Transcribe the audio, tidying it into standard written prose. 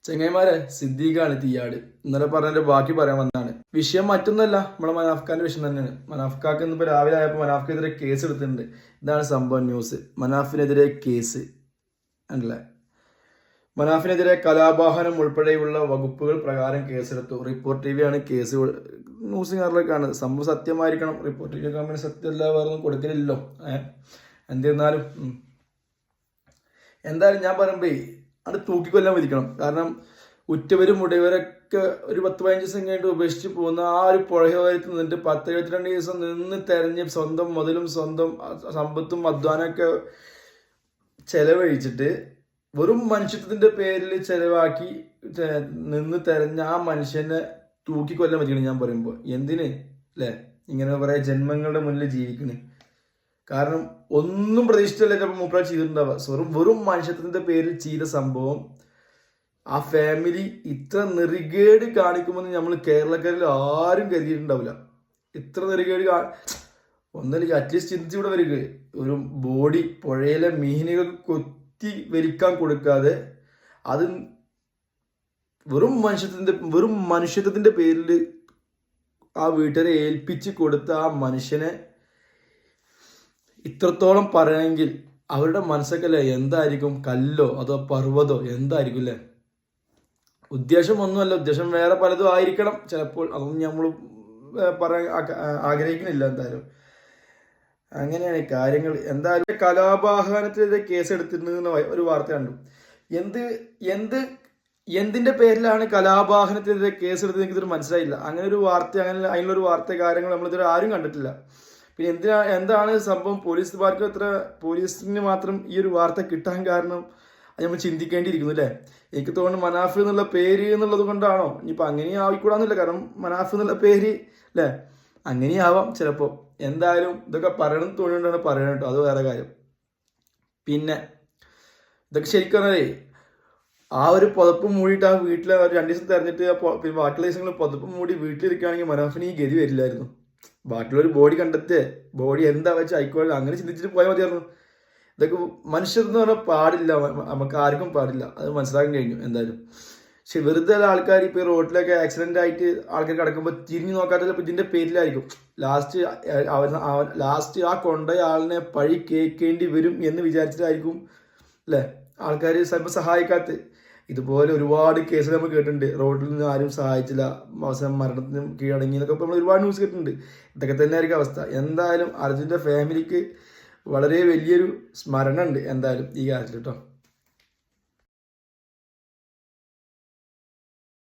ചെങ്ങൈമാരെ സിദ്ദീഖാണ് തീയാട്. ഇന്നലെ പറഞ്ഞതിന്റെ ബാക്കി പറയാൻ വന്നതാണ്. വിഷയം മറ്റൊന്നല്ല, നമ്മളെ മനാഫ്ഖാന്റെ വിഷയം തന്നെയാണ്. മനാഫ്ഖാക്ക് ഇന്നിപ്പോ രാവിലെ ആയപ്പോൾ മനാഫ്ക്കെതിരെ കേസ് എടുത്തിട്ടുണ്ട്. ഇതാണ് സംഭവം. ന്യൂസ് മനാഫിനെതിരെ കേസ് അല്ലേ. മനാഫിനെതിരെ കലാപാഹനം ഉൾപ്പെടെയുള്ള വകുപ്പുകൾ പ്രകാരം കേസെടുത്തു. റിപ്പോർട്ട് ടി വി ആണ് കേസ് ന്യൂസുകാരിലേക്കാണ്. സംഭവം സത്യമായിരിക്കണം. റിപ്പോർട്ട് ടി വി കമ്പനി സത്യമല്ല വേറൊന്നും കൊടുക്കലില്ലല്ലോ. എന്നിരുന്നാലും എന്തായാലും ഞാൻ പറയുമ്പോ അത് തൂക്കിക്കൊല്ലാൻ വിധിക്കണം. കാരണം ഉറ്റവരും ഉടയവരൊക്കെ ഒരു 10-15 ദിവസം കഴിഞ്ഞിട്ട് ഉപേക്ഷിച്ച് പോകുന്ന ആ ഒരു പുഴയോരത്ത് നിന്നിട്ട് 10-72 ദിവസം നിന്ന് തെരഞ്ഞ് സ്വന്തം മുതലും സ്വന്തം സമ്പത്തും അധ്വാനമൊക്കെ ചെലവഴിച്ചിട്ട് വെറും മനുഷ്യത്വത്തിന്റെ പേരിൽ ചെലവാക്കി നിന്ന് തെരഞ്ഞ ആ മനുഷ്യനെ തൂക്കിക്കൊല്ലാൻ പറ്റിക്കണം. ഞാൻ പറയുമ്പോൾ എന്തിന് അല്ലേ ഇങ്ങനെ കുറെ ജന്മങ്ങളുടെ മുന്നിൽ ജീവിക്കണേ? കാരണം ഒന്നും പ്രതീക്ഷിച്ചല്ലേ ചിലപ്പോൾ മൂപ്പറ ചെയ്തിട്ടുണ്ടാവുക. വെറും മനുഷ്യത്വത്തിന്റെ പേരിൽ ചെയ്ത സംഭവം ആ ഫാമിലി ഇത്ര നെറികേട് കാണിക്കുമെന്ന് നമ്മൾ കേരളക്കാരിൽ ആരും കരുതിയിട്ടുണ്ടാവില്ല. ഇത്ര നെറികേട് ഒന്നല്ലെങ്കിൽ അറ്റ്ലീസ്റ്റ് ചിന്തിച്ചിവിടെ വരിക. ഒരു ബോഡി പുഴയിലെ മീനുകൾ കൊത്തി വലിക്കാൻ കൊടുക്കാതെ അത് വെറും മനുഷ്യത്വത്തിന്റെ പേരിൽ ആ വീട്ടുകാരെ ഏൽപ്പിച്ച് കൊടുത്ത ആ മനുഷ്യനെ ഇത്രത്തോളം പറയണമെങ്കിൽ അവരുടെ മനസ്സൊക്കെ അല്ലേ എന്തായിരിക്കും? കല്ലോ അതോ പർവ്വതോ എന്തായിരിക്കും അല്ലേ? ഉദ്ദേശം ഒന്നുമല്ല, ഉദ്ദേശം വേറെ പലതും ആയിരിക്കണം ചിലപ്പോൾ. അതൊന്നും നമ്മൾ പറയാൻ ആഗ്രഹിക്കുന്നില്ല. എന്തായാലും അങ്ങനെയാണ് കാര്യങ്ങൾ. എന്തായാലും കലാപാഹനത്തിനെതിരെ കേസ് എടുത്തിരുന്ന ഒരു വാർത്ത കണ്ടു. എന്തിന്റെ പേരിലാണ് കലാപാഹനത്തിനെതിരെ കേസ് എടുത്തത് എനിക്കിതൊരു മനസ്സിലായില്ല. അങ്ങനെ ഒരു വാർത്ത, അങ്ങനെ അതിനുള്ളൊരു വാർത്ത കാര്യങ്ങൾ നമ്മളിതുവരെ ആരും കണ്ടിട്ടില്ല. പിന്നെ എന്താണ് സംഭവം? പോലീസിന് മാത്രം ഈ ഒരു വാർത്ത കിട്ടാൻ കാരണം നമ്മൾ ചിന്തിക്കേണ്ടിയിരിക്കുന്നു അല്ലേ? എനിക്ക് തോന്നുന്നു മനാഫ് എന്നുള്ള പേര് എന്നുള്ളത് കൊണ്ടാണോ? ഇനിയിപ്പോൾ അങ്ങനെ ആയിക്കൂടാന്നില്ല. കാരണം മനാഫ് എന്നുള്ള പേര് അല്ലേ, അങ്ങനെയാവാം ചിലപ്പോൾ. എന്തായാലും ഇതൊക്കെ പറയണം തോന്നിയോണ്ടാണ് പറയണം കേട്ടോ, അത് വേറെ കാര്യം. പിന്നെ ഇതൊക്കെ ശരിക്കും പറഞ്ഞാലേ ആ ഒരു പുതപ്പ് മൂടിയിട്ട് ആ വീട്ടിൽ 2 ദിവസം തെരഞ്ഞിട്ട് പിന്നെ ബാക്കിയുള്ള ദിവസങ്ങൾ പുതപ്പ് മൂടി വീട്ടിലിരിക്കുകയാണെങ്കിൽ മനാഫിന് ഈ ഗതി വരില്ലായിരുന്നു. ബാക്കിയുള്ളൊരു ബോഡി കണ്ടെത്തേ, ബോഡി എന്താ വെച്ചാൽ ആയിക്കോട്ടെ, അങ്ങനെ ചിന്തിച്ചിട്ട് പോയാൽ മതിയായിരുന്നു. ഇതൊക്കെ മനുഷ്യരെന്ന് പറഞ്ഞാൽ പാടില്ല, നമുക്ക് ആർക്കും പാടില്ല, അത് മനസ്സിലാക്കാൻ കഴിഞ്ഞു എന്തായാലും. പക്ഷെ വെറുതെ ആൾക്കാർ ഇപ്പോൾ ഈ റോഡിലൊക്കെ ആക്സിഡന്റ് ആയിട്ട് ആൾക്കാർ കിടക്കുമ്പോൾ തിരിഞ്ഞു നോക്കാത്ത ചിലപ്പോൾ ഇതിന്റെ പേരിലായിരിക്കും ലാസ്റ്റ് ആ കൊണ്ടുപോയ ആളിനെ പഴി കേൾക്കേണ്ടി വരും എന്ന് വിചാരിച്ചിട്ടായിരിക്കും അല്ലേ ആൾക്കാർ ചിലപ്പോൾ സഹായിക്കാത്ത. ഇതുപോലെ ഒരുപാട് കേസ് നമ്മൾ കേട്ടിട്ടുണ്ട്. റോഡിൽ നിന്ന് ആരും സഹായിച്ചില്ല, അവസാനം മരണത്തിന് കീഴടങ്ങി എന്നൊക്കെ നമ്മൾ ഒരുപാട് ന്യൂസ് കേട്ടിട്ടുണ്ട്. ഇതൊക്കെ തന്നെ ആയിരിക്കും അവസ്ഥ. എന്തായാലും അർജുൻ്റെ ഫാമിലിക്ക് വളരെ വലിയൊരു സ്മരണ ഉണ്ട് എന്തായാലും ഈ കാര്യത്തിൽ കേട്ടോ.